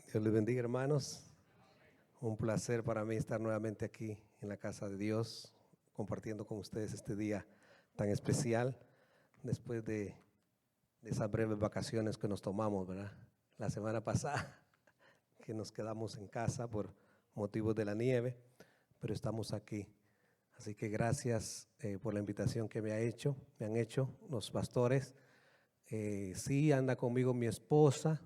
Dios les bendiga, hermanos. Un placer para mí estar nuevamente aquí en la casa de Dios, compartiendo con ustedes este día tan especial, después de esas breves vacaciones que nos tomamos, ¿verdad? La semana pasada, que nos quedamos en casa por motivos de la nieve, pero estamos aquí. Así que gracias por la invitación que me han hecho los pastores. Sí, anda conmigo mi esposa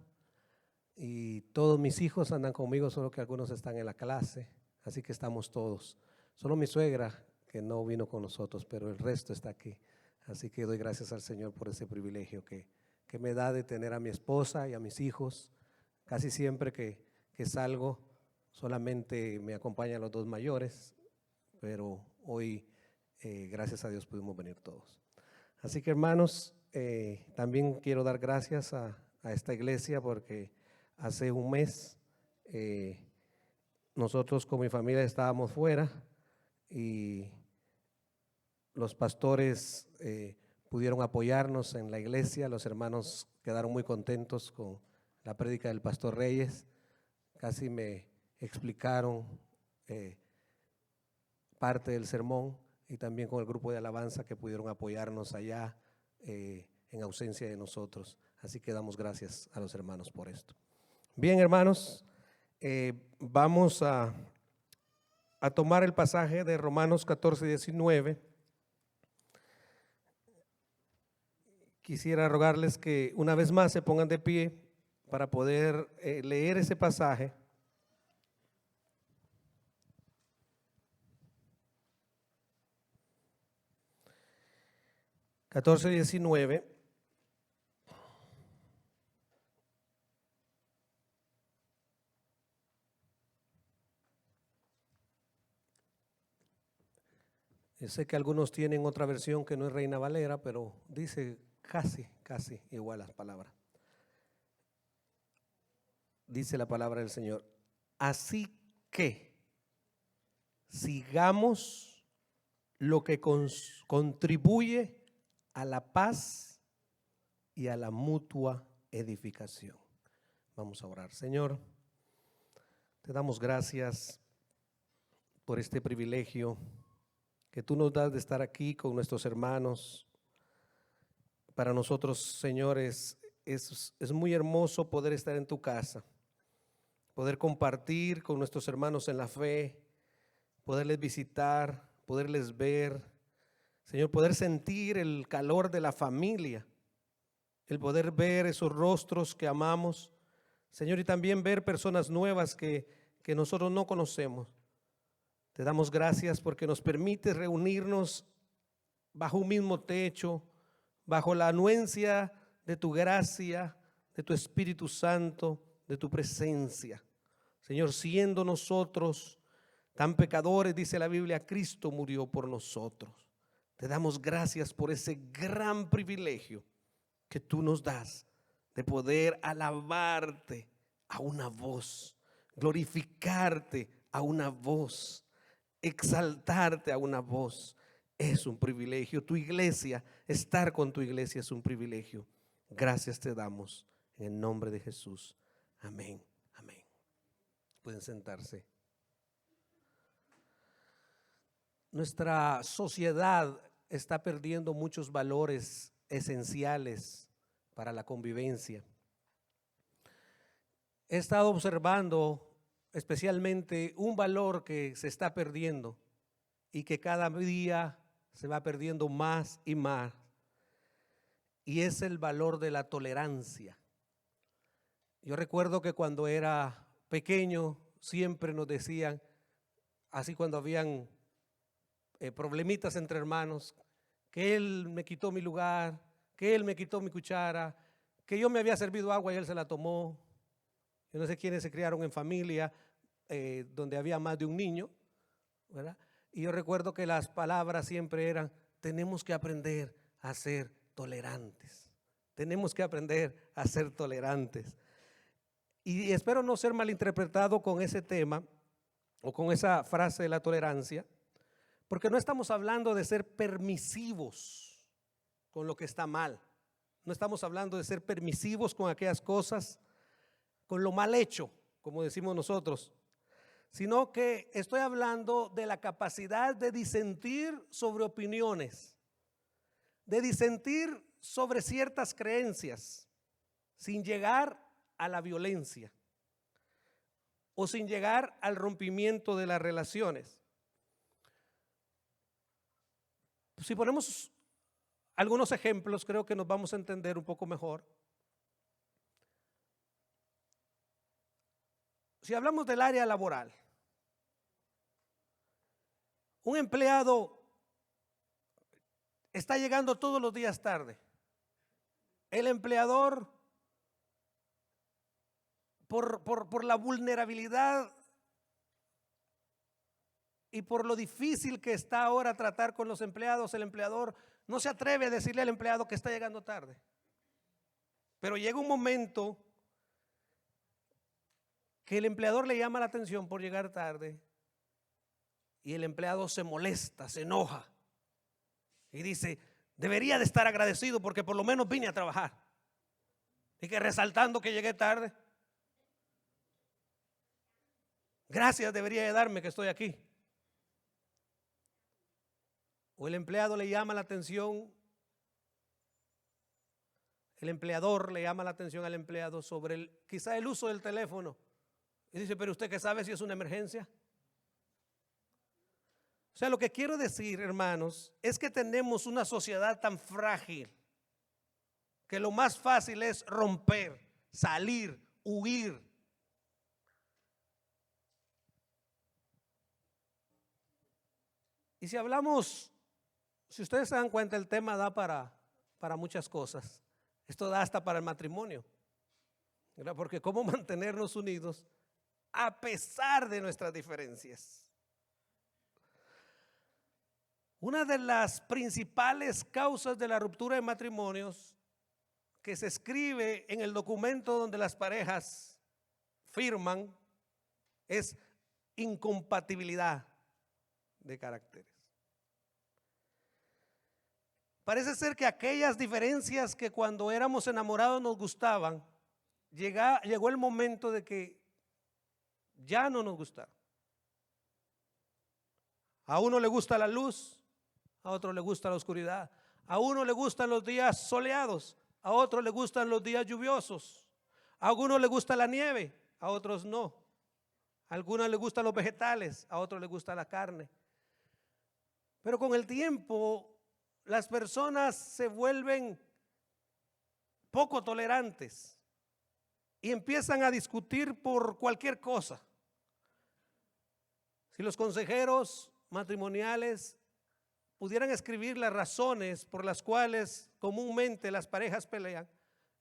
y todos mis hijos andan conmigo, solo que algunos están en la clase, así que estamos todos. Solo mi suegra que no vino con nosotros, pero el resto está aquí. Así que doy gracias al Señor por ese privilegio que me da de tener a mi esposa y a mis hijos. Casi siempre que salgo solamente me acompañan los dos mayores, pero hoy gracias a Dios pudimos venir todos. Así que hermanos, también quiero dar gracias a esta iglesia porque hace un mes nosotros con mi familia estábamos fuera y los pastores pudieron apoyarnos en la iglesia. Los hermanos quedaron muy contentos con la prédica del pastor Reyes. Casi me explicaron parte del sermón, y también con el grupo de alabanza que pudieron apoyarnos allá en ausencia de nosotros. Así que damos gracias a los hermanos por esto. Bien, hermanos, vamos a tomar el pasaje de Romanos 14:19. Quisiera rogarles que una vez más se pongan de pie para poder leer ese pasaje. (14:19). Sé que algunos tienen otra versión que no es Reina Valera, pero dice casi igual las palabras. Dice la palabra del Señor: así que sigamos lo que contribuye a la paz y a la mutua edificación. Vamos a orar. Señor, te damos gracias por este privilegio que tú nos das de estar aquí con nuestros hermanos. Para nosotros, señores, es muy hermoso poder estar en tu casa, poder compartir con nuestros hermanos en la fe, poderles visitar, poderles ver, Señor, poder sentir el calor de la familia, el poder ver esos rostros que amamos, Señor, y también ver personas nuevas que nosotros no conocemos. Te damos gracias porque nos permites reunirnos bajo un mismo techo, bajo la anuencia de tu gracia, de tu Espíritu Santo, de tu presencia. Señor, siendo nosotros tan pecadores, dice la Biblia, Cristo murió por nosotros. Te damos gracias por ese gran privilegio que tú nos das de poder alabarte a una voz, glorificarte a una voz, exaltarte a una voz. Es un privilegio. Tu iglesia, estar con tu iglesia es un privilegio. Gracias te damos en el nombre de Jesús. Amén, amén. Pueden sentarse. Nuestra sociedad está perdiendo muchos valores esenciales para la convivencia. He estado observando especialmente un valor que se está perdiendo y que cada día se va perdiendo más y más, y es el valor de la tolerancia. Yo recuerdo que cuando era pequeño siempre nos decían, así cuando habían problemitas entre hermanos, que él me quitó mi lugar, que él me quitó mi cuchara, que yo me había servido agua y él se la tomó. Yo no sé quiénes se criaron en familia donde había más de un niño, ¿verdad? Y yo recuerdo que las palabras siempre eran: tenemos que aprender a ser tolerantes. Tenemos que aprender a ser tolerantes. Y espero no ser malinterpretado con ese tema o con esa frase de la tolerancia, porque no estamos hablando de ser permisivos con lo que está mal. No estamos hablando de ser permisivos con aquellas cosas, con lo mal hecho. como decimos nosotros, sino que estoy hablando de la capacidad de disentir sobre opiniones, de disentir sobre ciertas creencias, sin llegar a la violencia o sin llegar al rompimiento de las relaciones. Si ponemos algunos ejemplos, creo que nos vamos a entender un poco mejor. Si hablamos del área laboral, un empleado está llegando todos los días tarde. El empleador, por la vulnerabilidad y por lo difícil que está ahora tratar con los empleados, el empleador no se atreve a decirle al empleado que está llegando tarde. Pero llega un momento que el empleador le llama la atención por llegar tarde y el empleado se molesta, se enoja y dice: debería de estar agradecido porque por lo menos vine a trabajar. Y que resaltando que llegué tarde, gracias debería de darme que estoy aquí. O el empleado le llama la atención, el empleador le llama la atención al empleado sobre quizá el uso del teléfono. Y dice: pero usted, ¿qué sabe si es una emergencia? O sea, lo que quiero decir, hermanos, es que tenemos una sociedad tan frágil que lo más fácil es romper, salir, huir. Y si hablamos, si ustedes se dan cuenta, el tema da para muchas cosas. Esto da hasta para el matrimonio, ¿verdad? Porque cómo mantenernos unidos a pesar de nuestras diferencias. Una de las principales causas de la ruptura de matrimonios que se escribe en el documento donde las parejas firman es incompatibilidad de caracteres. Parece ser que aquellas diferencias que cuando éramos enamorados nos gustaban, llegó el momento de que ya no nos gustaron. A uno le gusta la luz, a otro le gusta la oscuridad. A uno le gustan los días soleados, a otro le gustan los días lluviosos. A algunos le gusta la nieve, a otros no. A algunos le gustan los vegetales, a otros le gusta la carne. Pero con el tiempo las personas se vuelven poco tolerantes y empiezan a discutir por cualquier cosa. Si los consejeros matrimoniales pudieran escribir las razones por las cuales comúnmente las parejas pelean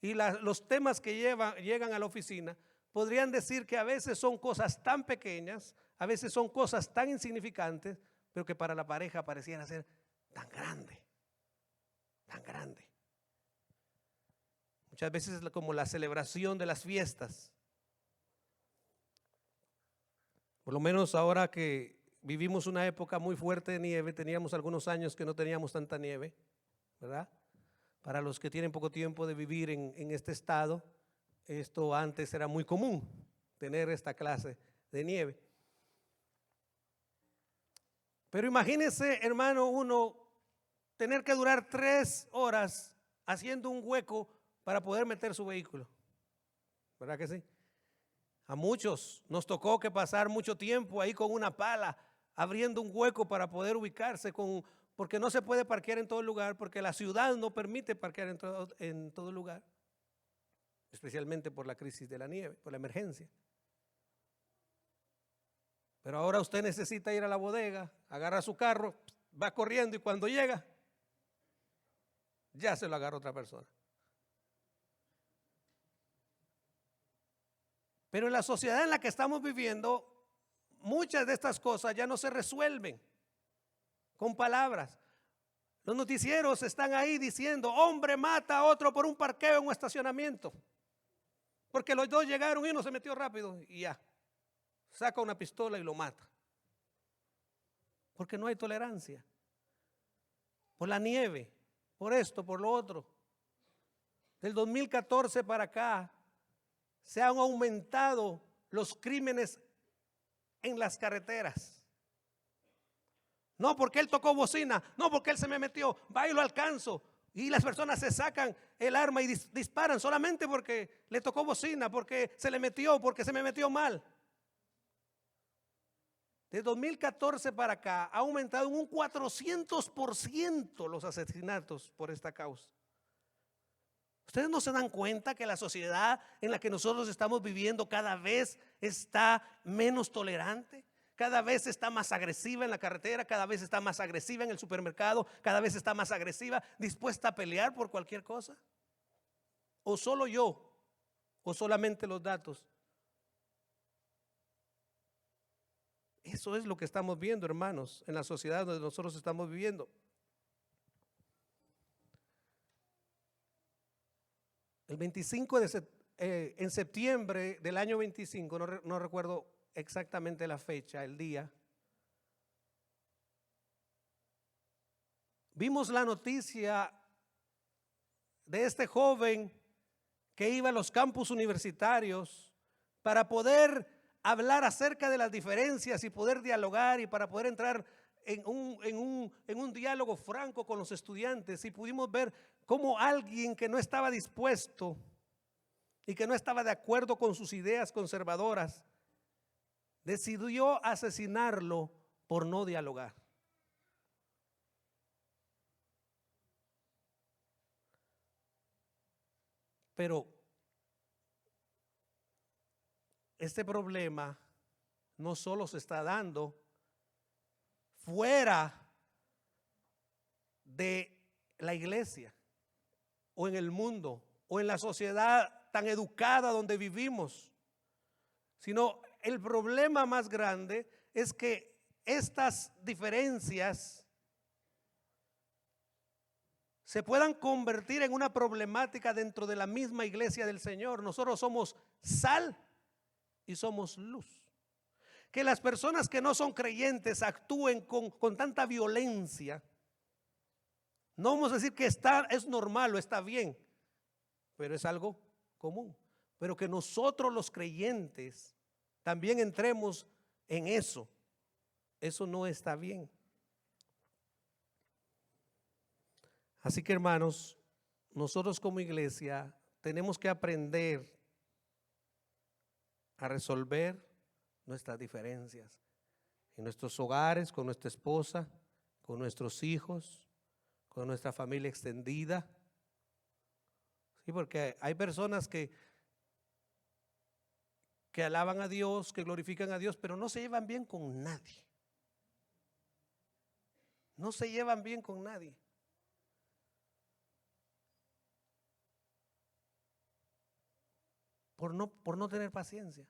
y los temas que llegan a la oficina, podrían decir que a veces son cosas tan pequeñas, a veces son cosas tan insignificantes, pero que para la pareja parecieran ser tan grande, tan grande. Muchas veces es como la celebración de las fiestas. Por lo menos ahora que vivimos una época muy fuerte de nieve, teníamos algunos años que no teníamos tanta nieve, ¿verdad? Para los que tienen poco tiempo de vivir en este estado, esto antes era muy común, tener esta clase de nieve. Pero imagínese, hermano, uno tener que durar 3 horas haciendo un hueco para poder meter su vehículo, ¿verdad que sí? A muchos nos tocó que pasar mucho tiempo ahí con una pala, abriendo un hueco para poder ubicarse, porque no se puede parquear en todo lugar, porque la ciudad no permite parquear en todo lugar, especialmente por la crisis de la nieve, por la emergencia. Pero ahora usted necesita ir a la bodega, agarra su carro, va corriendo y cuando llega, ya se lo agarra otra persona. Pero en la sociedad en la que estamos viviendo, muchas de estas cosas ya no se resuelven con palabras. Los noticieros están ahí diciendo: hombre mata a otro por un parqueo en un estacionamiento, porque los dos llegaron y uno se metió rápido y ya, saca una pistola y lo mata, porque no hay tolerancia. Por la nieve, por esto, por lo otro. Del 2014 para acá se han aumentado los crímenes en las carreteras. No porque él tocó bocina, no porque él se me metió, va y lo alcanzo. Y las personas se sacan el arma y disparan solamente porque le tocó bocina, porque se le metió, porque se me metió mal. De 2014 para acá ha aumentado en un 400% los asesinatos por esta causa. ¿Ustedes no se dan cuenta que la sociedad en la que nosotros estamos viviendo cada vez está menos tolerante? Cada vez está más agresiva en la carretera, cada vez está más agresiva en el supermercado, cada vez está más agresiva, dispuesta a pelear por cualquier cosa. ¿O solo yo? ¿O solamente los datos? Eso es lo que estamos viendo, hermanos, en la sociedad donde nosotros estamos viviendo. El 25 en septiembre del año 25, no recuerdo exactamente la fecha, el día, vimos la noticia de este joven que iba a los campus universitarios para poder hablar acerca de las diferencias y poder dialogar y para poder entrar en un diálogo franco con los estudiantes, y pudimos ver cómo alguien que no estaba dispuesto y que no estaba de acuerdo con sus ideas conservadoras decidió asesinarlo por no dialogar. Pero este problema no solo se está dando fuera de la iglesia o en el mundo o en la sociedad tan educada donde vivimos, sino el problema más grande es que estas diferencias se puedan convertir en una problemática dentro de la misma iglesia del Señor. Nosotros somos sal y somos luz. Que las personas que no son creyentes actúen con tanta violencia, no vamos a decir que es normal o está bien, pero es algo común. Pero que nosotros los creyentes también entremos en eso no está bien. Así que, hermanos, nosotros como iglesia tenemos que aprender a resolver nuestras diferencias en nuestros hogares, con nuestra esposa, con nuestros hijos, con nuestra familia extendida. Sí, porque hay personas que alaban a Dios, que glorifican a Dios, pero no se llevan bien con nadie. No se llevan bien con nadie. Por no tener paciencia.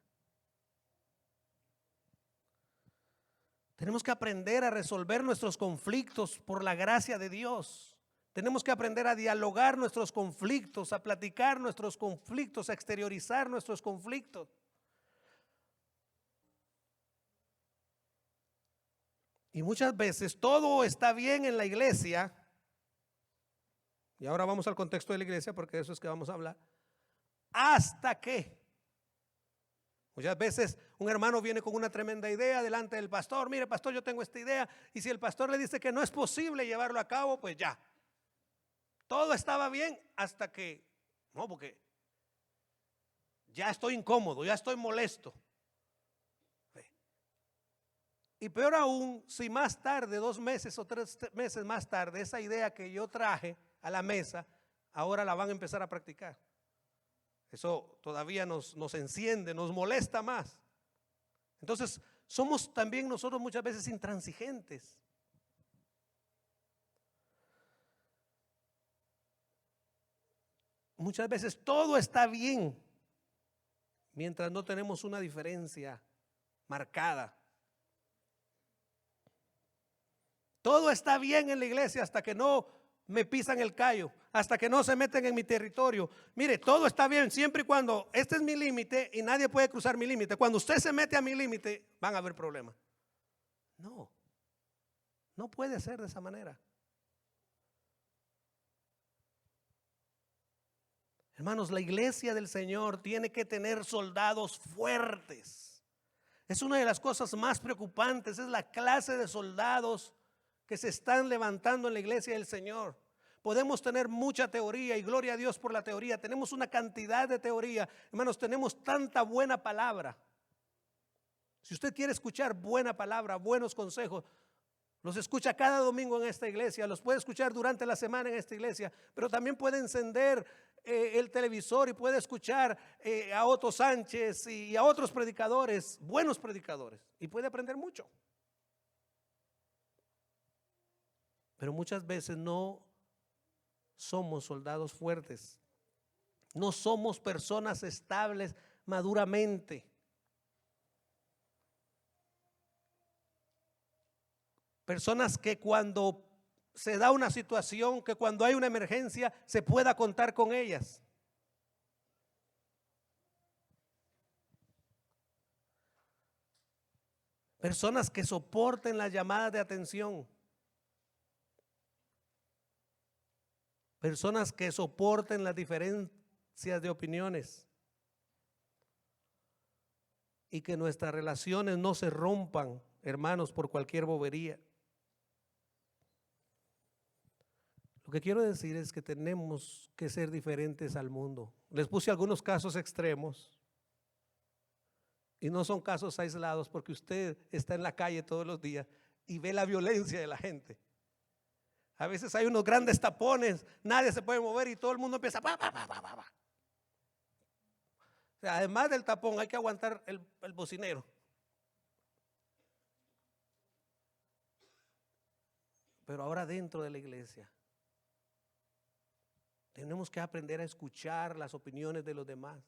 Tenemos que aprender a resolver nuestros conflictos por la gracia de Dios. Tenemos que aprender a dialogar nuestros conflictos, a platicar nuestros conflictos, a exteriorizar nuestros conflictos. Y muchas veces todo está bien en la iglesia, y ahora vamos al contexto de la iglesia porque de eso es que vamos a hablar, hasta que muchas veces un hermano viene con una tremenda idea delante del pastor. Mire, pastor, yo tengo esta idea, y si el pastor le dice que no es posible llevarlo a cabo, pues ya, todo estaba bien hasta que, no, porque ya estoy incómodo, ya estoy molesto. Y peor aún, si más tarde, 2 meses o 3 meses más tarde, esa idea que yo traje a la mesa, ahora la van a empezar a practicar. Eso todavía nos enciende, nos molesta más. Entonces, somos también nosotros muchas veces intransigentes. Muchas veces todo está bien mientras no tenemos una diferencia marcada. Todo está bien en la iglesia hasta que no me pisan el callo, hasta que no se meten en mi territorio. Mire, todo está bien siempre y cuando este es mi límite y nadie puede cruzar mi límite. Cuando usted se mete a mi límite, van a haber problemas. No puede ser de esa manera. Hermanos, la iglesia del Señor tiene que tener soldados fuertes. Es una de las cosas más preocupantes, es la clase de soldados que se están levantando en la iglesia del Señor. Podemos tener mucha teoría y gloria a Dios por la teoría. Tenemos una cantidad de teoría. Hermanos, tenemos tanta buena palabra. Si usted quiere escuchar buena palabra, buenos consejos, los escucha cada domingo en esta iglesia, los puede escuchar durante la semana en esta iglesia, pero también puede encender el televisor y puede escuchar a Otto Sánchez y a otros predicadores, buenos predicadores, y puede aprender mucho. Pero muchas veces no somos soldados fuertes, no somos personas estables maduramente. Personas que cuando se da una situación, que cuando hay una emergencia, se pueda contar con ellas. Personas que soporten las llamadas de atención. Personas que soporten las diferencias de opiniones. Y que nuestras relaciones no se rompan, hermanos, por cualquier bobería. Lo que quiero decir es que tenemos que ser diferentes al mundo. Les puse algunos casos extremos y no son casos aislados, porque usted está en la calle todos los días y ve la violencia de la gente. A veces hay unos grandes tapones, nadie se puede mover y todo el mundo empieza O sea, además del tapón hay que aguantar el bocinero. Pero ahora dentro de la iglesia tenemos que aprender a escuchar las opiniones de los demás.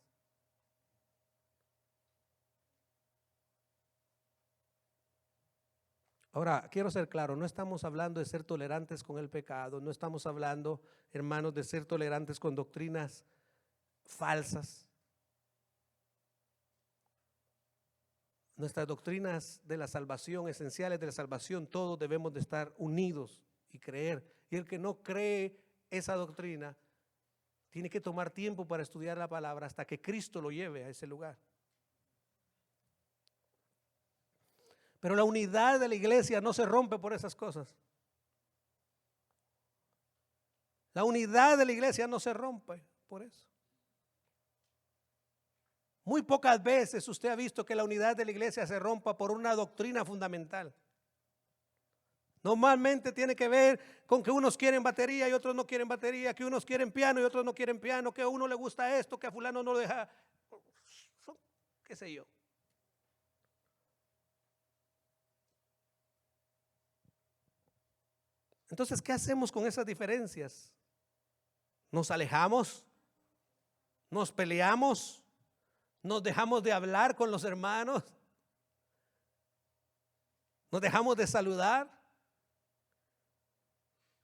Ahora, quiero ser claro, no estamos hablando de ser tolerantes con el pecado, no estamos hablando, hermanos, de ser tolerantes con doctrinas falsas. Nuestras doctrinas de la salvación, esenciales de la salvación, todos debemos de estar unidos y creer. Y el que no cree esa doctrina tiene que tomar tiempo para estudiar la palabra hasta que Cristo lo lleve a ese lugar. Pero la unidad de la iglesia no se rompe por esas cosas. La unidad de la iglesia no se rompe por eso. Muy pocas veces usted ha visto que la unidad de la iglesia se rompa por una doctrina fundamental. Normalmente tiene que ver con que unos quieren batería y otros no quieren batería, que unos quieren piano y otros no quieren piano, que a uno le gusta esto, que a fulano no lo deja, qué sé yo. Entonces, ¿qué hacemos con esas diferencias? ¿Nos alejamos? ¿Nos peleamos? ¿Nos dejamos de hablar con los hermanos? ¿Nos dejamos de saludar?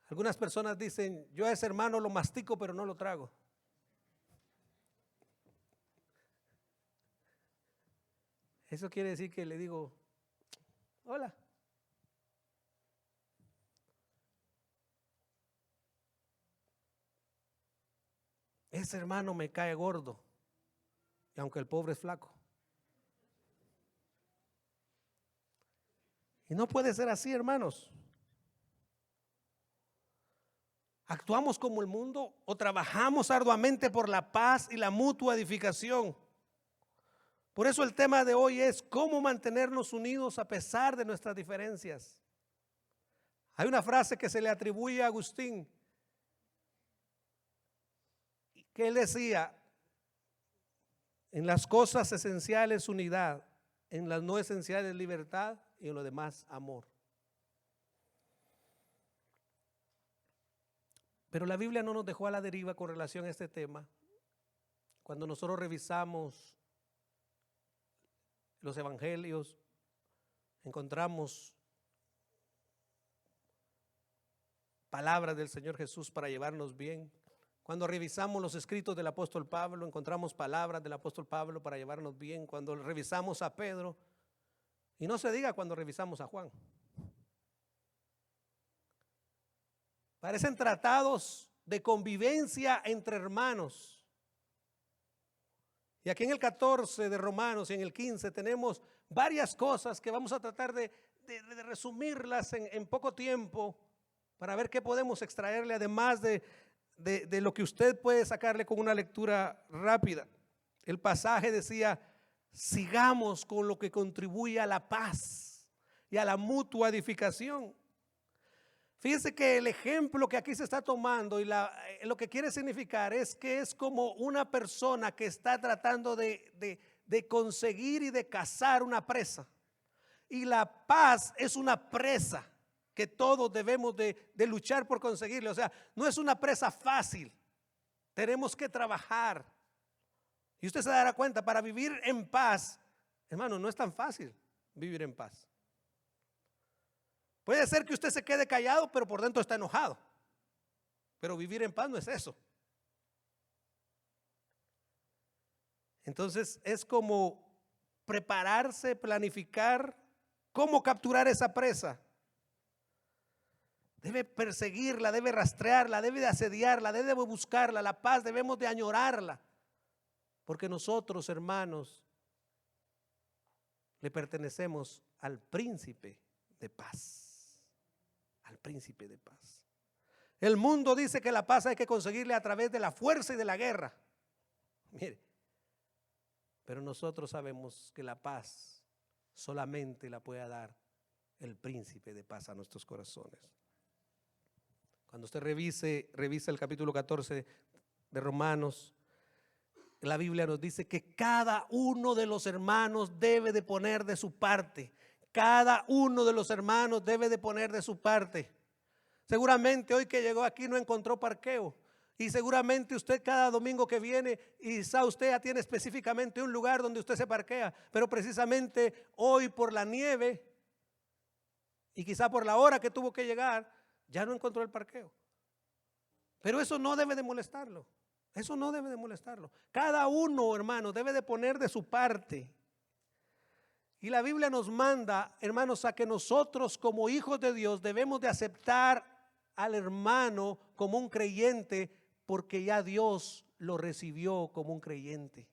Algunas personas dicen, yo a ese hermano lo mastico pero no lo trago. Eso quiere decir que le digo, hola. Ese hermano me cae gordo, y aunque el pobre es flaco. Y no puede ser así, hermanos. ¿Actuamos como el mundo o trabajamos arduamente por la paz y la mutua edificación? Por eso el tema de hoy es cómo mantenernos unidos a pesar de nuestras diferencias. Hay una frase que se le atribuye a Agustín, que él decía, en las cosas esenciales unidad, en las no esenciales libertad y en lo demás amor. Pero la Biblia no nos dejó a la deriva con relación a este tema. Cuando nosotros revisamos los evangelios, encontramos palabras del Señor Jesús para llevarnos bien. Cuando revisamos los escritos del apóstol Pablo, encontramos palabras del apóstol Pablo para llevarnos bien. Cuando revisamos a Pedro, y no se diga cuando revisamos a Juan. Parecen tratados de convivencia entre hermanos, Y aquí en el 14 de Romanos y en el 15 tenemos varias cosas que vamos a tratar de resumirlas en poco tiempo para ver qué podemos extraerle, además de lo que usted puede sacarle con una lectura rápida. El pasaje decía: sigamos con lo que contribuye a la paz y a la mutua edificación. Fíjense que el ejemplo que aquí se está tomando y lo que quiere significar es que es como una persona que está tratando de conseguir y de cazar una presa. Y la paz es una presa que todos debemos de luchar por conseguirle. O sea, no es una presa fácil. Tenemos que trabajar. Y usted se dará cuenta, para vivir en paz, hermano, no es tan fácil vivir en paz. Puede ser que usted se quede callado, pero por dentro está enojado. Pero vivir en paz no es eso. Entonces es como prepararse, planificar cómo capturar esa presa. Debe perseguirla, debe rastrearla, debe de asediarla, debe buscarla. La paz debemos de añorarla. Porque nosotros, hermanos, le pertenecemos al príncipe de paz. Al príncipe de paz. El mundo dice que la paz hay que conseguirle a través de la fuerza y de la guerra. Mire, pero nosotros sabemos que la paz solamente la puede dar el príncipe de paz a nuestros corazones. Cuando usted revisa el capítulo 14 de Romanos, la Biblia nos dice que cada uno de los hermanos debe de poner de su parte. Cada uno de los hermanos debe de poner de su parte. Seguramente hoy que llegó aquí no encontró parqueo. Y seguramente usted cada domingo que viene, quizá usted ya tiene específicamente un lugar donde usted se parquea. Pero precisamente hoy por la nieve y quizá por la hora que tuvo que llegar, ya no encontró el parqueo. Pero eso no debe de molestarlo. Eso no debe de molestarlo. Cada uno, hermano, debe de poner de su parte. Y la Biblia nos manda, hermanos, a que nosotros como hijos de Dios debemos de aceptar al hermano como un creyente, porque ya Dios lo recibió como un creyente.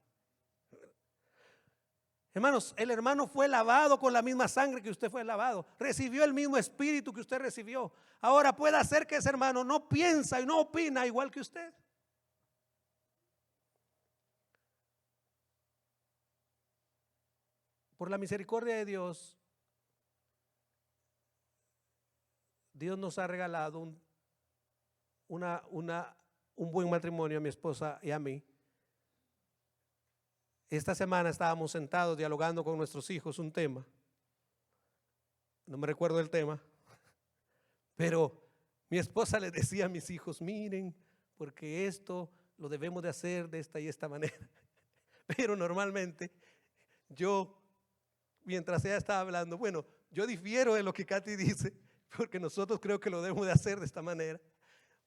Hermanos, el hermano fue lavado con la misma sangre que usted fue lavado, recibió el mismo espíritu que usted recibió. Ahora puede hacer que ese hermano no piensa y no opina igual que usted. Por la misericordia de Dios, Dios nos ha regalado un buen matrimonio a mi esposa y a mí. Esta semana estábamos sentados dialogando con nuestros hijos un tema. No me recuerdo el tema, pero mi esposa les decía a mis hijos: miren, porque esto lo debemos de hacer de esta y esta manera. Pero normalmente yo, mientras ella estaba hablando, bueno, yo difiero de lo que Katy dice, porque nosotros creo que lo debemos de hacer de esta manera.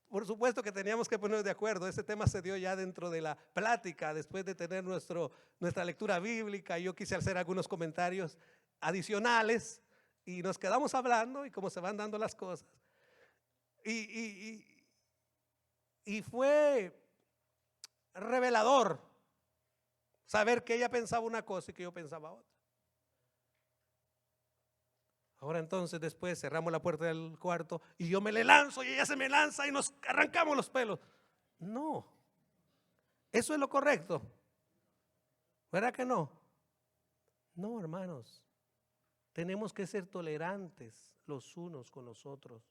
Por supuesto que teníamos que ponernos de acuerdo. Ese tema se dio ya dentro de la plática, después de tener nuestra lectura bíblica. Yo quise hacer algunos comentarios adicionales y nos quedamos hablando y cómo se van dando las cosas. Y fue revelador saber que ella pensaba una cosa y que yo pensaba otra. Ahora entonces después cerramos la puerta del cuarto y yo me le lanzo y ella se me lanza y nos arrancamos los pelos. No, eso es lo correcto, ¿verdad que no? No, hermanos, tenemos que ser tolerantes los unos con los otros.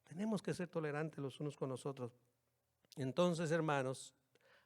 Tenemos que ser tolerantes los unos con los otros. Entonces, hermanos,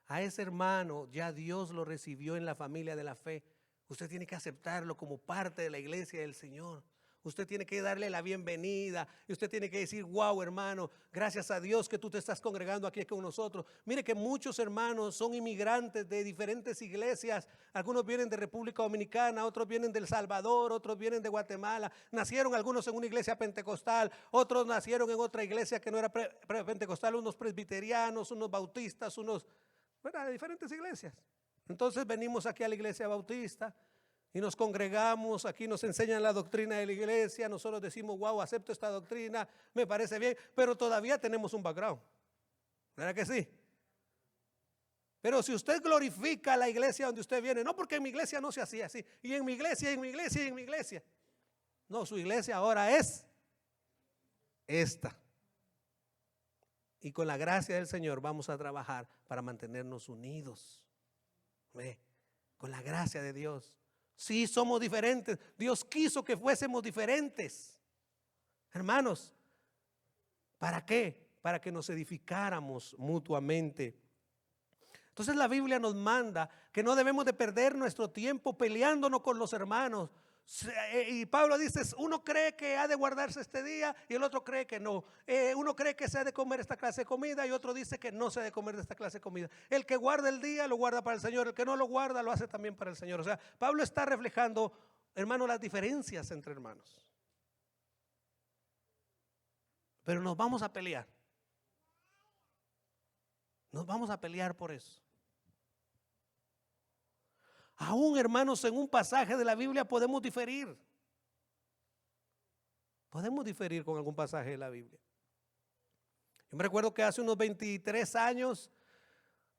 a ese hermano ya Dios lo recibió en la familia de la fe. Usted tiene que aceptarlo como parte de la iglesia del Señor. Usted tiene que darle la bienvenida y usted tiene que decir: wow, hermano, gracias a Dios que tú te estás congregando aquí con nosotros. Mire que muchos hermanos son inmigrantes de diferentes iglesias. Algunos vienen de República Dominicana, otros vienen de El Salvador, otros vienen de Guatemala. Nacieron algunos en una iglesia pentecostal, otros nacieron en otra iglesia que no era pentecostal, unos presbiterianos, unos bautistas, unos, bueno, de diferentes iglesias. Entonces venimos aquí a la iglesia bautista y nos congregamos, aquí nos enseñan la doctrina de la iglesia, nosotros decimos: wow, acepto esta doctrina, me parece bien, pero todavía tenemos un background, ¿verdad que sí? Pero si usted glorifica a la iglesia donde usted viene, no porque en mi iglesia no se hacía así, y en mi iglesia, y en mi iglesia, y en mi iglesia. No, su iglesia ahora es esta. Y con la gracia del Señor vamos a trabajar para mantenernos unidos. ¿Ve? Con la gracia de Dios. Sí, somos diferentes. Dios quiso que fuésemos diferentes. Hermanos, ¿para qué? Para que nos edificáramos mutuamente. Entonces la Biblia nos manda que no debemos de perder nuestro tiempo peleándonos con los hermanos. Y Pablo dice, uno cree que ha de guardarse este día y el otro cree que no. Uno cree que se ha de comer esta clase de comida y otro dice que no se ha de comer de esta clase de comida. El que guarda el día lo guarda para el Señor, el que no lo guarda lo hace también para el Señor. O sea, Pablo está reflejando, hermanos, las diferencias entre hermanos. Pero nos vamos a pelear. Nos vamos a pelear por eso. Aún, hermanos, en un pasaje de la Biblia podemos diferir. Podemos diferir con algún pasaje de la Biblia. Yo me recuerdo que hace unos 23 años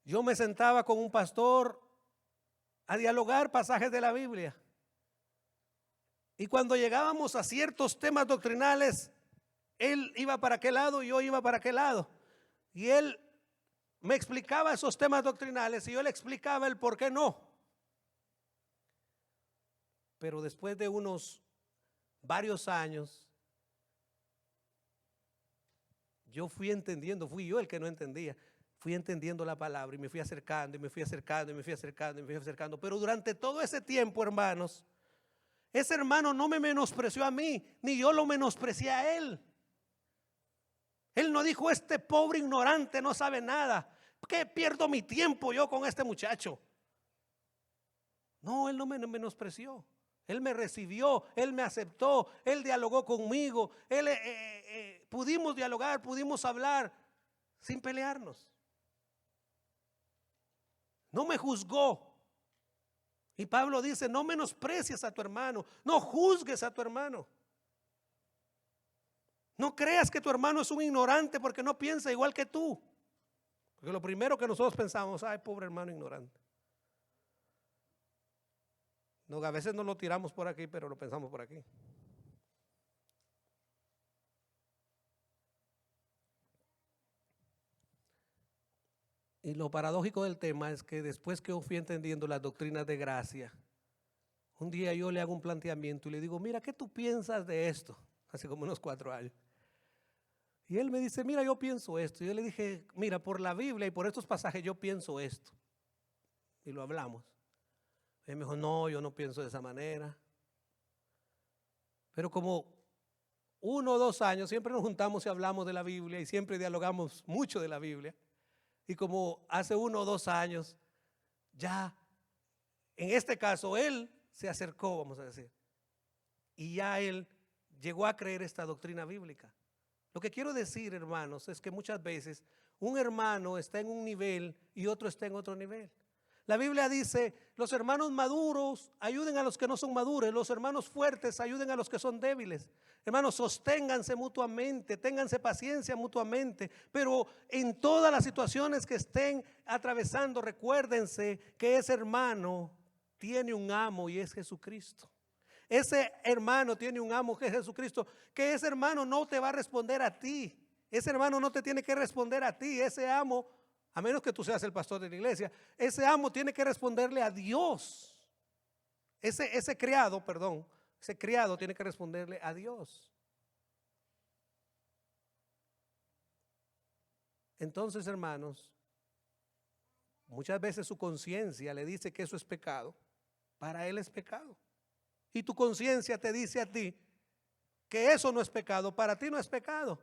yo me sentaba con un pastor a dialogar pasajes de la Biblia. Y cuando llegábamos a ciertos temas doctrinales, él iba para aquel lado y yo iba para aquel lado. Y él me explicaba esos temas doctrinales y yo le explicaba el por qué no. Pero después de unos varios años, yo fui entendiendo, fui yo el que no entendía, fui entendiendo la palabra y me fui acercando y me fui acercando y me fui acercando y me fui acercando. Pero durante todo ese tiempo, hermanos, ese hermano no me menospreció a mí, ni yo lo menosprecié a él. Él no dijo, este pobre ignorante no sabe nada, ¿qué pierdo mi tiempo yo con este muchacho? No, él no me menospreció. Él me recibió, él me aceptó, él dialogó conmigo, pudimos dialogar, pudimos hablar sin pelearnos. No me juzgó. Y Pablo dice, no menosprecies a tu hermano, no juzgues a tu hermano. No creas que tu hermano es un ignorante porque no piensa igual que tú. Porque lo primero que nosotros pensamos, ay, pobre hermano ignorante. No, a veces no lo tiramos por aquí, pero lo pensamos por aquí. Y lo paradójico del tema es que después que yo fui entendiendo las doctrinas de gracia, un día yo le hago un planteamiento y le digo, mira, ¿qué tú piensas de esto? Hace como unos 4 años. Y él me dice, mira, yo pienso esto. Y yo le dije, mira, por la Biblia y por estos pasajes yo pienso esto. Y lo hablamos. Él me dijo, no, yo no pienso de esa manera. Pero como 1 o 2 años siempre nos juntamos y hablamos de la Biblia y siempre dialogamos mucho de la Biblia. Y como hace 1 o 2 años, ya en este caso él se acercó, vamos a decir. Y ya él llegó a creer esta doctrina bíblica. Lo que quiero decir, hermanos, es que muchas veces un hermano está en un nivel y otro está en otro nivel. La Biblia dice, los hermanos maduros ayuden a los que no son maduros, los hermanos fuertes ayuden a los que son débiles. Hermanos, sosténganse mutuamente, ténganse paciencia mutuamente, pero en todas las situaciones que estén atravesando, recuérdense que ese hermano tiene un amo y es Jesucristo. Ese hermano tiene un amo que es Jesucristo, que ese hermano no te va a responder a ti, ese hermano no te tiene que responder a ti, ese amo, a menos que tú seas el pastor de la iglesia, ese amo tiene que responderle a Dios. Ese criado tiene que responderle a Dios. Entonces, hermanos, muchas veces su conciencia le dice que eso es pecado. Para él es pecado. Y tu conciencia te dice a ti que eso no es pecado, para ti no es pecado.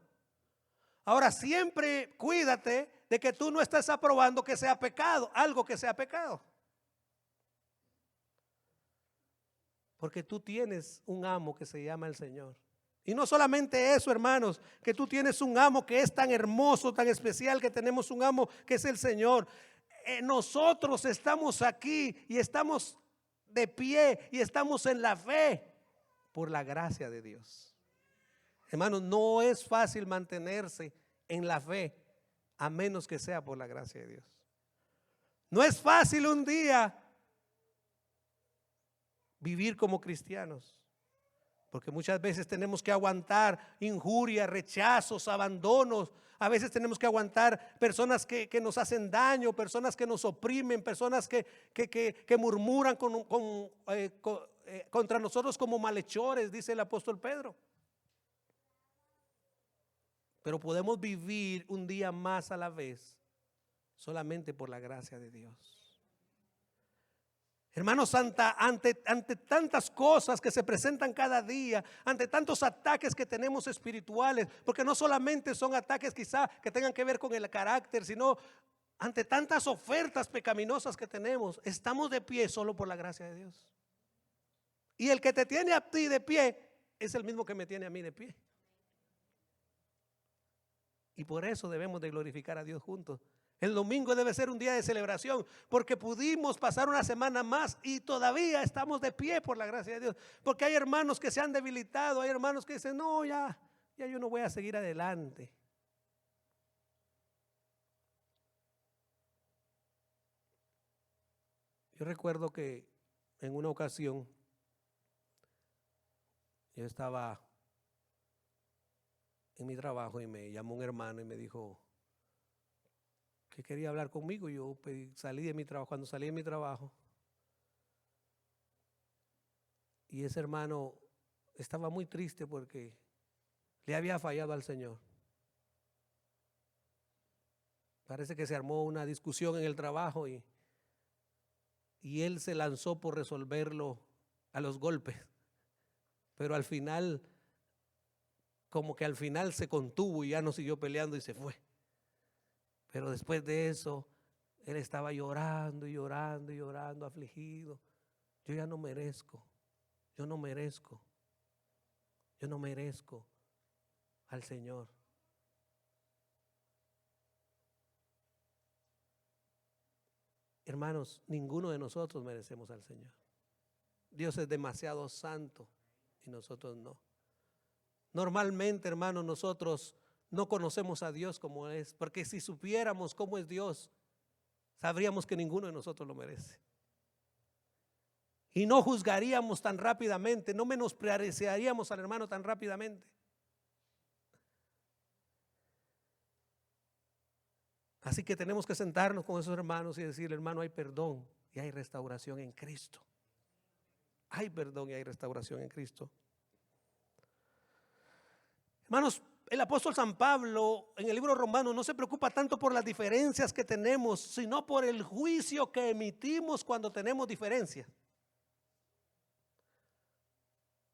Ahora siempre cuídate de que tú no estés aprobando que sea pecado, algo que sea pecado. Porque tú tienes un amo que se llama el Señor. Y no solamente eso, hermanos, que tú tienes un amo que es tan hermoso, tan especial, que tenemos un amo que es el Señor. Nosotros estamos aquí y estamos de pie y estamos en la fe por la gracia de Dios. Hermanos, no es fácil mantenerse en la fe a menos que sea por la gracia de Dios. No es fácil un día vivir como cristianos, porque muchas veces tenemos que aguantar injurias, rechazos, abandonos. A veces tenemos que aguantar personas que nos hacen daño, personas que nos oprimen, personas que murmuran contra nosotros como malhechores, dice el apóstol Pedro. Pero podemos vivir un día más a la vez solamente por la gracia de Dios. Hermanos, ante tantas cosas que se presentan cada día, ante tantos ataques que tenemos espirituales, porque no solamente son ataques quizá que tengan que ver con el carácter, sino ante tantas ofertas pecaminosas que tenemos, estamos de pie solo por la gracia de Dios. Y el que te tiene a ti de pie es el mismo que me tiene a mí de pie. Y por eso debemos de glorificar a Dios juntos. El domingo debe ser un día de celebración, porque pudimos pasar una semana más y todavía estamos de pie por la gracia de Dios. Porque hay hermanos que se han debilitado, hay hermanos que dicen, no, ya yo no voy a seguir adelante. Yo recuerdo que en una ocasión yo estaba en mi trabajo y me llamó un hermano y me dijo que quería hablar conmigo. Yo salí de mi trabajo, cuando salí de mi trabajo, y ese hermano estaba muy triste porque le había fallado al Señor. Parece que se armó una discusión en el trabajo y él se lanzó por resolverlo a los golpes, pero al final, como que al final se contuvo y ya no siguió peleando y se fue. Pero después de eso, él estaba llorando y llorando y llorando, afligido. Yo ya no merezco, yo no merezco al Señor. Hermanos, ninguno de nosotros merecemos al Señor. Dios es demasiado santo y nosotros no. Normalmente, hermanos, nosotros no conocemos a Dios como es, porque si supiéramos cómo es Dios, sabríamos que ninguno de nosotros lo merece. Y no juzgaríamos tan rápidamente, no menospreciaríamos al hermano tan rápidamente. Así que tenemos que sentarnos con esos hermanos y decirle, hermano, hay perdón y hay restauración en Cristo. Hay perdón y hay restauración en Cristo. Hermanos, el apóstol San Pablo en el libro Romanos no se preocupa tanto por las diferencias que tenemos, sino por el juicio que emitimos cuando tenemos diferencias.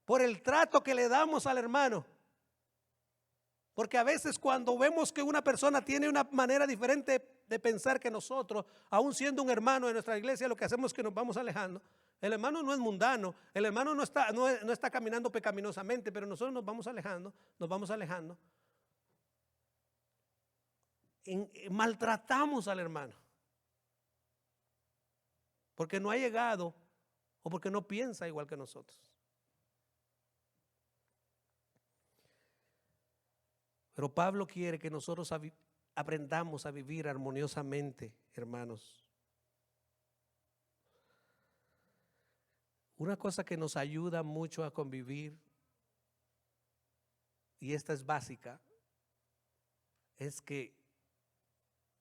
Por el trato que le damos al hermano. Porque a veces cuando vemos que una persona tiene una manera diferente de pensar que nosotros, aún siendo un hermano de nuestra iglesia, lo que hacemos es que nos vamos alejando. El hermano no es mundano, el hermano no está caminando pecaminosamente, pero nosotros nos vamos alejando. Maltratamos al hermano porque no ha llegado o porque no piensa igual que nosotros. Pero Pablo quiere que nosotros aprendamos a vivir armoniosamente, hermanos. Una cosa que nos ayuda mucho a convivir, y esta es básica, es que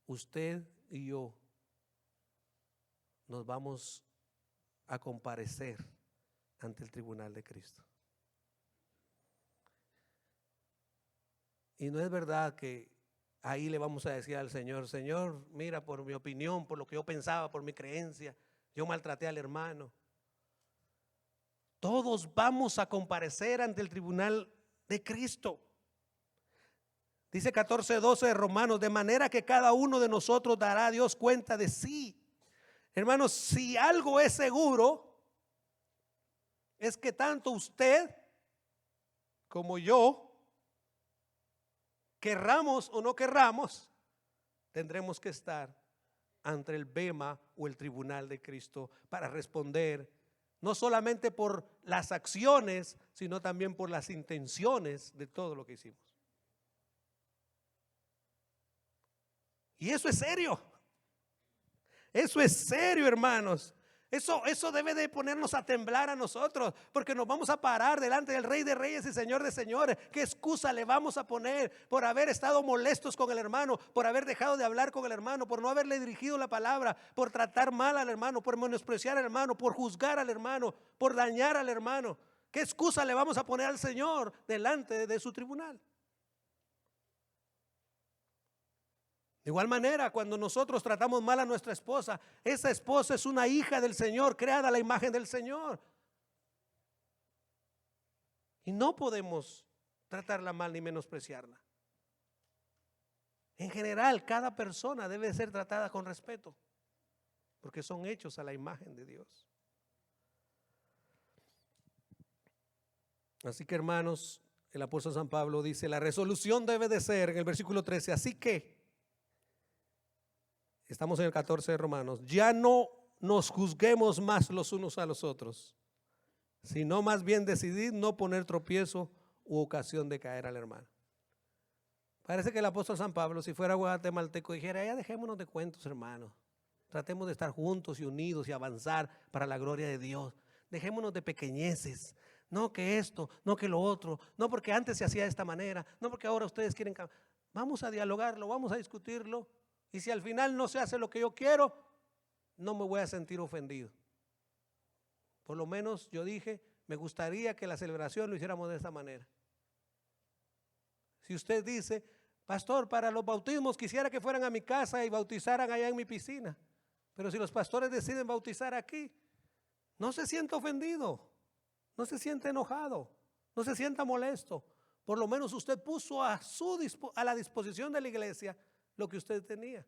usted y yo nos vamos a comparecer ante el tribunal de Cristo. Y no es verdad que ahí le vamos a decir al Señor, Señor, mira, por mi opinión, por lo que yo pensaba, por mi creencia, yo maltraté al hermano. Todos vamos a comparecer ante el tribunal de Cristo. Dice 14:12 de Romanos, de manera que cada uno de nosotros dará a Dios cuenta de sí. Hermanos, si algo es seguro, es que tanto usted como yo, querramos o no querramos, tendremos que estar ante el bema o el tribunal de Cristo para responder no solamente por las acciones, sino también por las intenciones de todo lo que hicimos. Y eso es serio. Eso es serio, hermanos. Eso debe de ponernos a temblar a nosotros, porque nos vamos a parar delante del Rey de Reyes y Señor de Señores. ¿Qué excusa le vamos a poner por haber estado molestos con el hermano, por haber dejado de hablar con el hermano, por no haberle dirigido la palabra, por tratar mal al hermano, por menospreciar al hermano, por juzgar al hermano, por dañar al hermano? ¿Qué excusa le vamos a poner al Señor delante de su tribunal? De igual manera, cuando nosotros tratamos mal a nuestra esposa, esa esposa es una hija del Señor, creada a la imagen del Señor. Y no podemos tratarla mal ni menospreciarla. En general, cada persona debe ser tratada con respeto, porque son hechos a la imagen de Dios. Así que, hermanos, el apóstol San Pablo dice, la resolución debe de ser, en el versículo 13, así que, estamos en el 14 de Romanos, ya no nos juzguemos más los unos a los otros, sino más bien decidid no poner tropiezo u ocasión de caer al hermano. Parece que el apóstol San Pablo, si fuera guatemalteco, dijera, ya dejémonos de cuentos, hermanos. Tratemos de estar juntos y unidos y avanzar para la gloria de Dios. Dejémonos de pequeñeces. No que esto, no que lo otro, no porque antes se hacía de esta manera, no porque ahora ustedes quieren cambiar. Vamos a dialogarlo, vamos a discutirlo. Y si al final no se hace lo que yo quiero, no me voy a sentir ofendido. Por lo menos yo dije, me gustaría que la celebración lo hiciéramos de esta manera. Si usted dice, pastor, para los bautismos quisiera que fueran a mi casa y bautizaran allá en mi piscina, pero si los pastores deciden bautizar aquí, no se sienta ofendido, no se sienta enojado, no se sienta molesto. Por lo menos usted puso a la disposición de la iglesia lo que usted tenía.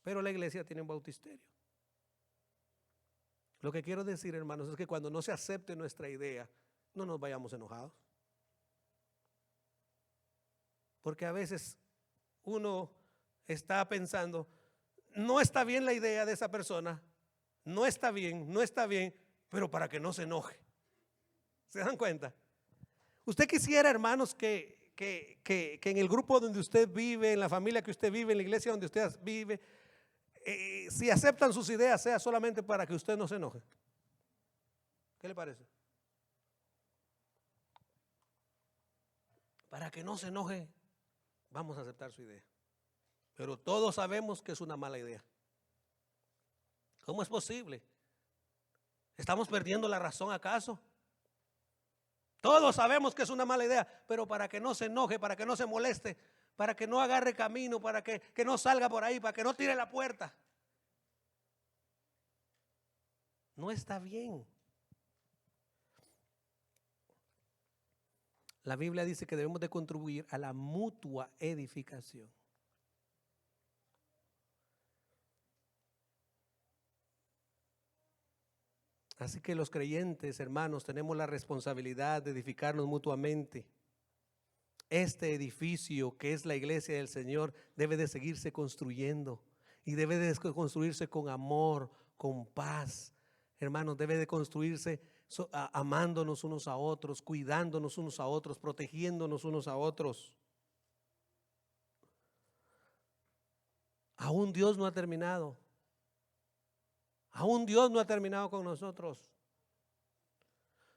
Pero la iglesia tiene un bautisterio. Lo que quiero decir, hermanos, es que cuando no se acepte nuestra idea, no nos vayamos enojados. Porque a veces uno está pensando, no está bien la idea de esa persona, no está bien, pero para que no se enoje. ¿Se dan cuenta? Usted quisiera, hermanos, que en el grupo donde usted vive, en la familia que usted vive, en la iglesia donde usted vive, si aceptan sus ideas, sea solamente para que usted no se enoje. ¿Qué le parece? Para que no se enoje, vamos a aceptar su idea. Pero todos sabemos que es una mala idea. ¿Cómo es posible? ¿Estamos perdiendo la razón acaso? Todos sabemos que es una mala idea, pero para que no se enoje, para que no se moleste, para que no agarre camino, para que no salga por ahí, para que no tire la puerta. No está bien. La Biblia dice que debemos de contribuir a la mutua edificación. Así que los creyentes, hermanos, tenemos la responsabilidad de edificarnos mutuamente. Este edificio que es la iglesia del Señor debe de seguirse construyendo y debe de construirse con amor, con paz. Hermanos, debe de construirse amándonos unos a otros, cuidándonos unos a otros, protegiéndonos unos a otros. Aún Dios no ha terminado. Aún Dios no ha terminado con nosotros.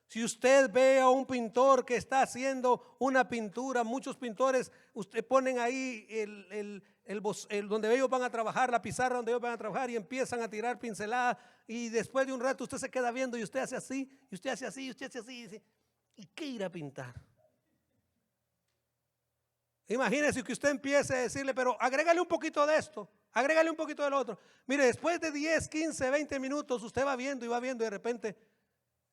Si usted ve a un pintor que está haciendo una pintura, muchos pintores, usted ponen ahí donde ellos van a trabajar, la pizarra donde ellos van a trabajar y empiezan a tirar pinceladas y después de un rato usted se queda viendo y usted hace así, y usted hace así, y usted hace así y dice, ¿y qué ir a pintar? Imagínese que usted empiece a decirle, pero agrégale un poquito de esto, agrégale un poquito del otro. Mire, después de 10, 15, 20 minutos usted va viendo y de repente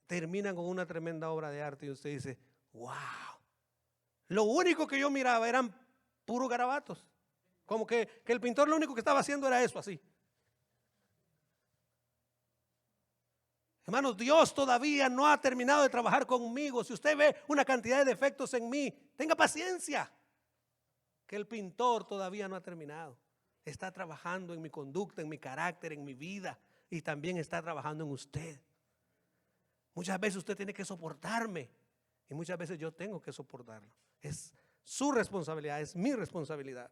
terminan con una tremenda obra de arte y usted dice, wow. Lo único que yo miraba eran puros garabatos. Como que el pintor lo único que estaba haciendo era eso así. Hermanos, Dios todavía no ha terminado de trabajar conmigo. Si usted ve una cantidad de defectos en mí, tenga paciencia. Que el pintor todavía no ha terminado. Está trabajando en mi conducta, en mi carácter, en mi vida y también está trabajando en usted. Muchas veces usted tiene que soportarme y muchas veces yo tengo que soportarlo. Es su responsabilidad, es mi responsabilidad.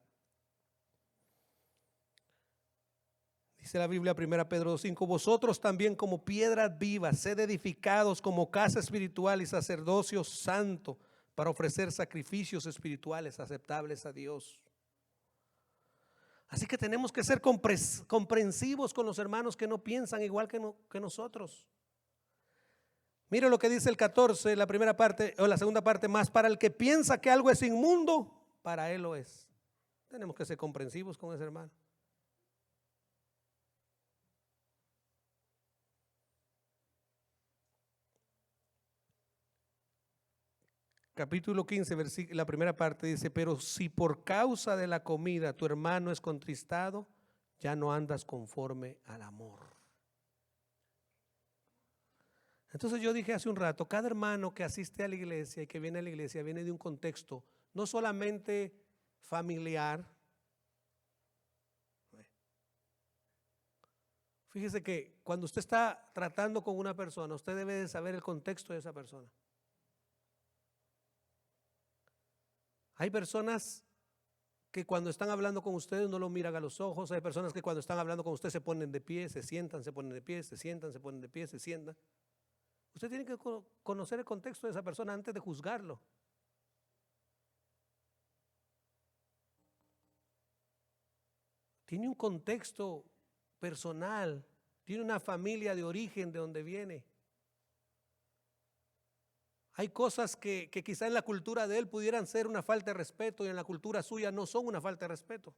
Dice la Biblia, 1 Pedro 2:5, vosotros también como piedras vivas, sed edificados como casa espiritual y sacerdocio santo para ofrecer sacrificios espirituales aceptables a Dios. Así que tenemos que ser comprensivos con los hermanos que no piensan igual que nosotros. Mire lo que dice el 14, la primera parte o la segunda parte, más para el que piensa que algo es inmundo, para él lo es. Tenemos que ser comprensivos con ese hermano. Capítulo 15, la primera parte dice, pero si por causa de la comida tu hermano es contristado, ya no andas conforme al amor. Entonces yo dije hace un rato, cada hermano que asiste a la iglesia y que viene a la iglesia viene de un contexto no solamente familiar. Fíjese que cuando usted está tratando con una persona, usted debe de saber el contexto de esa persona. Hay personas que cuando están hablando con ustedes no lo miran a los ojos. Hay personas que cuando están hablando con usted se ponen de pie, se sientan, se ponen de pie, se sientan, se ponen de pie, se sientan. Usted tiene que conocer el contexto de esa persona antes de juzgarlo. Tiene un contexto personal, tiene una familia de origen de donde viene. Hay cosas que quizá en la cultura de él pudieran ser una falta de respeto y en la cultura suya no son una falta de respeto.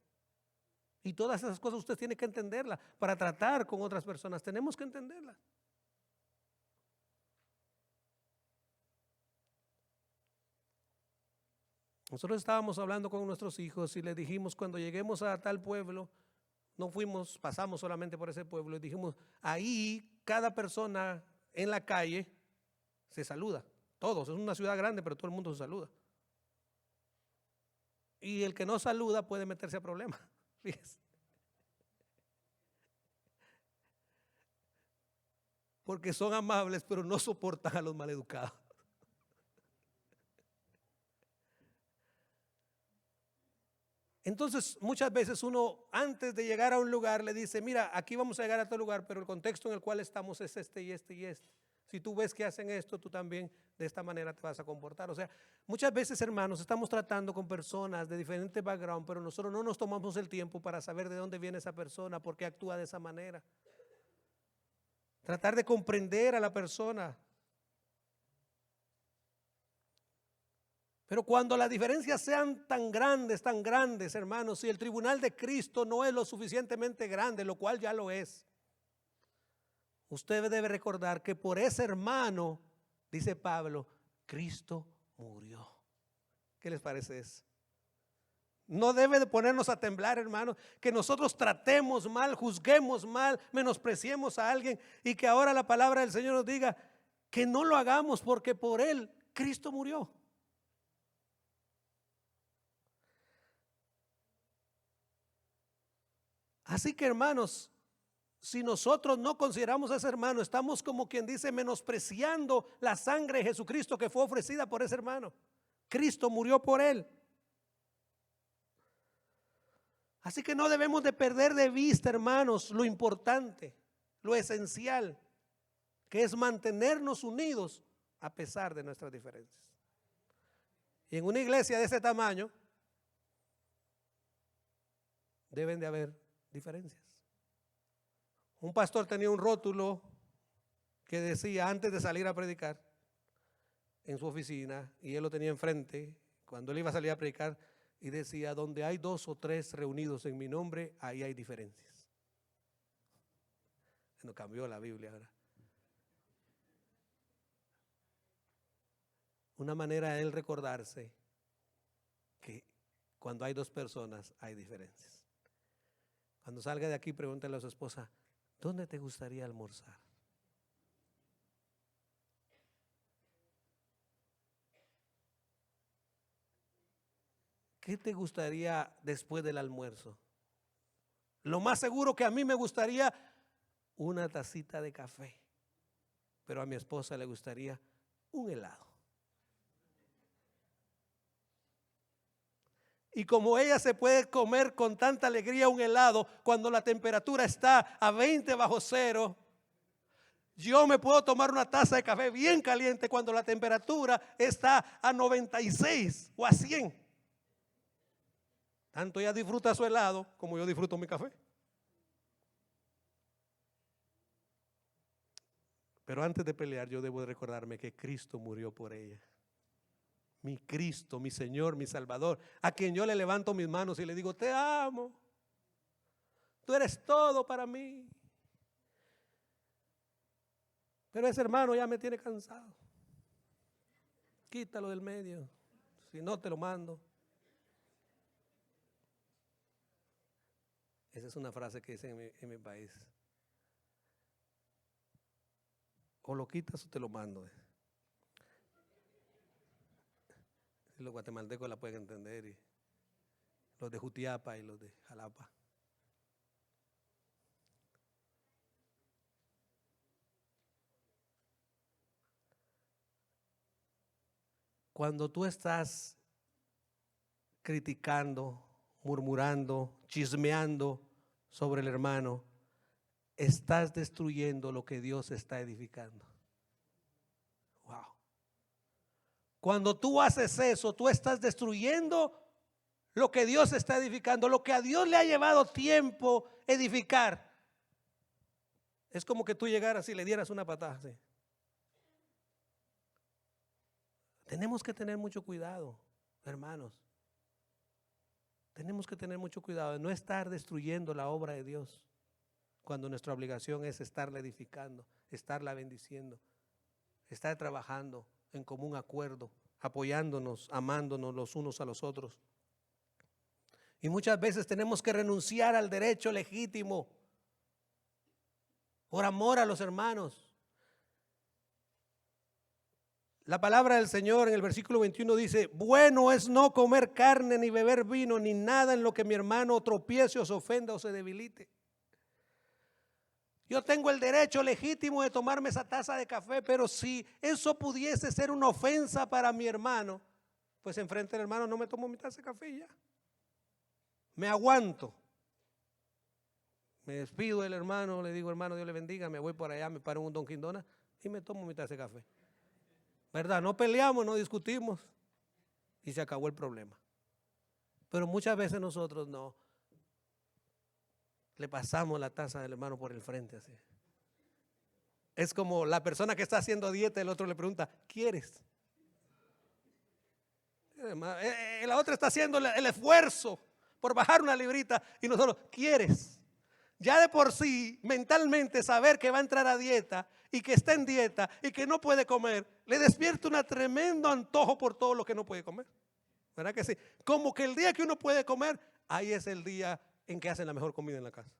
Y todas esas cosas usted tiene que entenderlas para tratar con otras personas. Tenemos que entenderlas. Nosotros estábamos hablando con nuestros hijos y les dijimos cuando lleguemos a tal pueblo, no fuimos, pasamos solamente por ese pueblo y dijimos, ahí cada persona en la calle se saluda. Todos, es una ciudad grande, pero todo el mundo se saluda. Y el que no saluda puede meterse a problemas. Fíjese. Porque son amables, pero no soportan a los maleducados. Entonces, muchas veces uno antes de llegar a un lugar le dice, mira, aquí vamos a llegar a tal lugar, pero el contexto en el cual estamos es este y este y este. Si tú ves que hacen esto, tú también de esta manera te vas a comportar. O sea, muchas veces, hermanos, estamos tratando con personas de diferente background, pero nosotros no nos tomamos el tiempo para saber de dónde viene esa persona, por qué actúa de esa manera. Tratar de comprender a la persona. Pero cuando las diferencias sean tan grandes, hermanos, si el tribunal de Cristo no es lo suficientemente grande, lo cual ya lo es, usted debe recordar que por ese hermano, dice Pablo, Cristo murió. ¿Qué les parece eso? No debe de ponernos a temblar, hermanos, que nosotros tratemos mal, juzguemos mal, menospreciemos a alguien y que ahora la palabra del Señor nos diga que no lo hagamos porque por él Cristo murió. Así que, hermanos, si nosotros no consideramos a ese hermano, estamos como quien dice menospreciando la sangre de Jesucristo que fue ofrecida por ese hermano. Cristo murió por él. Así que no debemos de perder de vista, hermanos, lo importante, lo esencial, que es mantenernos unidos a pesar de nuestras diferencias. Y en una iglesia de ese tamaño deben de haber diferencias. Un pastor tenía un rótulo que decía antes de salir a predicar en su oficina, y él lo tenía enfrente cuando él iba a salir a predicar, y decía, donde hay 2 o 3 reunidos en mi nombre, ahí hay diferencias. No cambió la Biblia ahora. Una manera de él recordarse que cuando hay 2 personas hay diferencias. Cuando salga de aquí, pregúntale a su esposa, ¿dónde te gustaría almorzar? ¿Qué te gustaría después del almuerzo? Lo más seguro que a mí me gustaría una tacita de café, pero a mi esposa le gustaría un helado. Y como ella se puede comer con tanta alegría un helado cuando la temperatura está a 20 bajo cero, yo me puedo tomar una taza de café bien caliente cuando la temperatura está a 96 o a 100. Tanto ella disfruta su helado como yo disfruto mi café. Pero antes de pelear yo debo de recordarme que Cristo murió por ella. Mi Cristo, mi Señor, mi Salvador, a quien yo le levanto mis manos y le digo, te amo, tú eres todo para mí. Pero ese hermano ya me tiene cansado. Quítalo del medio, si no te lo mando. Esa es una frase que dicen en mi país. O lo quitas o te lo mando. Los guatemaltecos la pueden entender, y los de Jutiapa y los de Jalapa. Cuando tú estás criticando, murmurando, chismeando sobre el hermano, estás destruyendo lo que Dios está edificando. Wow. Cuando tú haces eso, tú estás destruyendo lo que Dios está edificando, lo que a Dios le ha llevado tiempo edificar. Es como que tú llegaras y le dieras una patada así. Tenemos que tener mucho cuidado, hermanos. Tenemos que tener mucho cuidado de no estar destruyendo la obra de Dios, cuando nuestra obligación es estarla edificando, estarla bendiciendo, estar trabajando en común acuerdo, apoyándonos, amándonos los unos a los otros. Y muchas veces tenemos que renunciar al derecho legítimo por amor a los hermanos. La palabra del Señor en el versículo 21 dice, bueno es no comer carne, ni beber vino, ni nada en lo que mi hermano tropiece o se ofenda o se debilite. Yo tengo el derecho legítimo de tomarme esa taza de café, pero si eso pudiese ser una ofensa para mi hermano, pues enfrente del hermano no me tomo mi taza de café y ya. Me aguanto. Me despido del hermano, le digo, hermano, Dios le bendiga, me voy por allá, me paro en un Dunkin' Donuts y me tomo mi taza de café. ¿Verdad? No peleamos, no discutimos y se acabó el problema. Pero muchas veces nosotros no. Le pasamos la taza del hermano por el frente así. Es como la persona que está haciendo dieta, el otro le pregunta, ¿quieres? La otra está haciendo el esfuerzo por bajar una librita y nosotros, ¿quieres? Ya de por sí, mentalmente saber que va a entrar a dieta y que está en dieta y que no puede comer, le despierta un tremendo antojo por todo lo que no puede comer. ¿Verdad que sí? Como que el día que uno puede comer, ahí es el día en que hacen la mejor comida en la casa.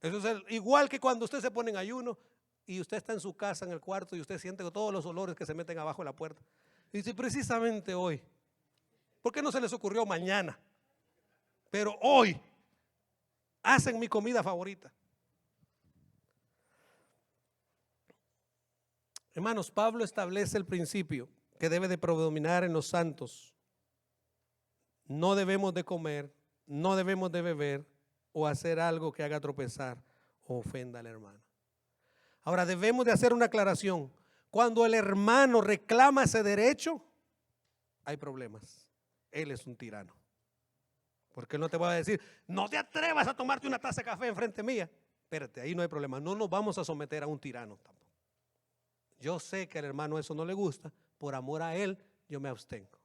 Eso es igual que cuando usted se pone en ayuno y usted está en su casa, en el cuarto, y usted siente todos los olores que se meten abajo de la puerta. Y dice, precisamente hoy, ¿por qué no se les ocurrió mañana? Pero hoy hacen mi comida favorita. Hermanos, Pablo establece el principio que debe de predominar en los santos. No debemos de comer, no debemos de beber o hacer algo que haga tropezar o ofenda al hermano. Ahora debemos de hacer una aclaración. Cuando el hermano reclama ese derecho, hay problemas. Él es un tirano. Porque él no te va a decir, no te atrevas a tomarte una taza de café enfrente mía. Espérate, ahí no hay problema. No nos vamos a someter a un tirano tampoco. Yo sé que al hermano eso no le gusta. Por amor a él, yo me abstengo.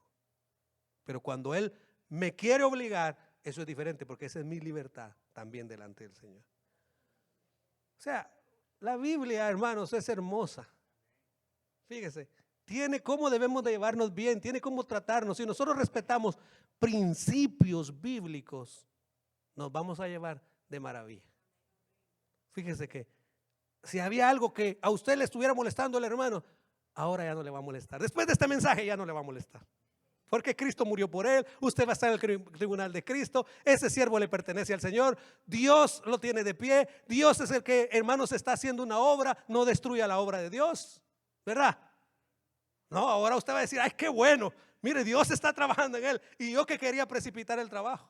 Pero cuando él me quiere obligar, eso es diferente, porque esa es mi libertad también delante del Señor. O sea, la Biblia, hermanos, es hermosa. Fíjese, tiene cómo debemos de llevarnos bien, tiene cómo tratarnos. Si nosotros respetamos principios bíblicos, nos vamos a llevar de maravilla. Fíjese que si había algo que a usted le estuviera molestando el hermano, ahora ya no le va a molestar. Después de este mensaje ya no le va a molestar. Porque Cristo murió por él, usted va a estar en el tribunal de Cristo, ese siervo le pertenece al Señor, Dios lo tiene de pie, Dios es el que, hermanos, está haciendo una obra, no destruya la obra de Dios, ¿verdad? No, ahora usted va a decir, ay, qué bueno, Mire, Dios está trabajando en él y yo que quería precipitar el trabajo.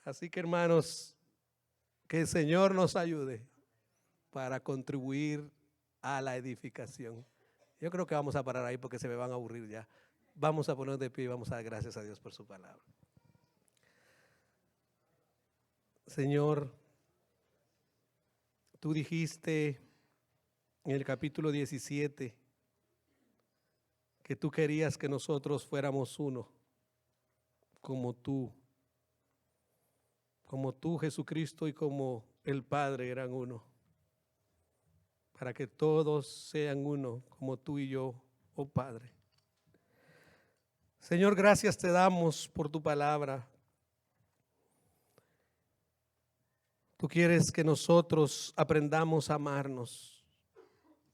Así que, hermanos, que el Señor nos ayude para contribuir a la edificación. Yo creo que vamos a parar ahí porque se me van a aburrir ya. Vamos a poner de pie y vamos a dar gracias a Dios por su palabra. Señor, tú dijiste en el capítulo 17 que tú querías que nosotros fuéramos uno, como tú Jesucristo y como el Padre eran uno, para que todos sean uno, como tú y yo, oh Padre. Señor, gracias te damos por tu palabra. Tú quieres que nosotros aprendamos a amarnos.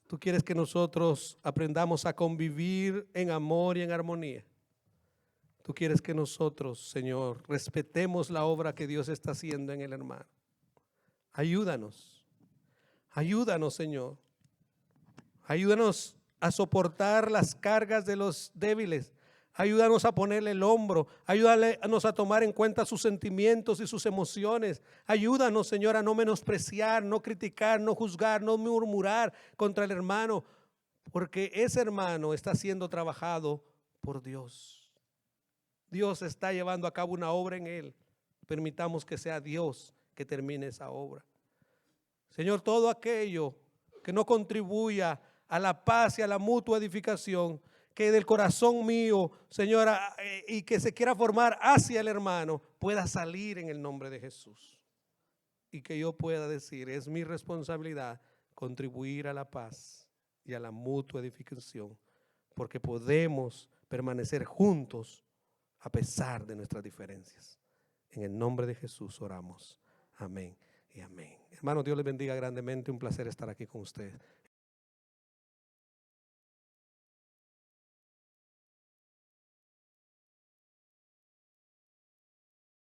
Tú quieres que nosotros aprendamos a convivir en amor y en armonía. Tú quieres que nosotros, Señor, respetemos la obra que Dios está haciendo en el hermano. Ayúdanos, Señor. Ayúdanos a soportar las cargas de los débiles. Ayúdanos a ponerle el hombro. Ayúdanos a tomar en cuenta sus sentimientos y sus emociones. Ayúdanos, Señor, a no menospreciar, no criticar, no juzgar, no murmurar contra el hermano, porque ese hermano está siendo trabajado por Dios. Dios está llevando a cabo una obra en él. Permitamos que sea Dios que termine esa obra. Señor, todo aquello que no contribuya a la paz y a la mutua edificación, que del corazón mío, Señora, y que se quiera formar hacia el hermano, pueda salir en el nombre de Jesús. Y que yo pueda decir, es mi responsabilidad contribuir a la paz y a la mutua edificación, porque podemos permanecer juntos a pesar de nuestras diferencias. En el nombre de Jesús oramos. Amén y amén. Hermanos, Dios les bendiga grandemente. Un placer estar aquí con ustedes.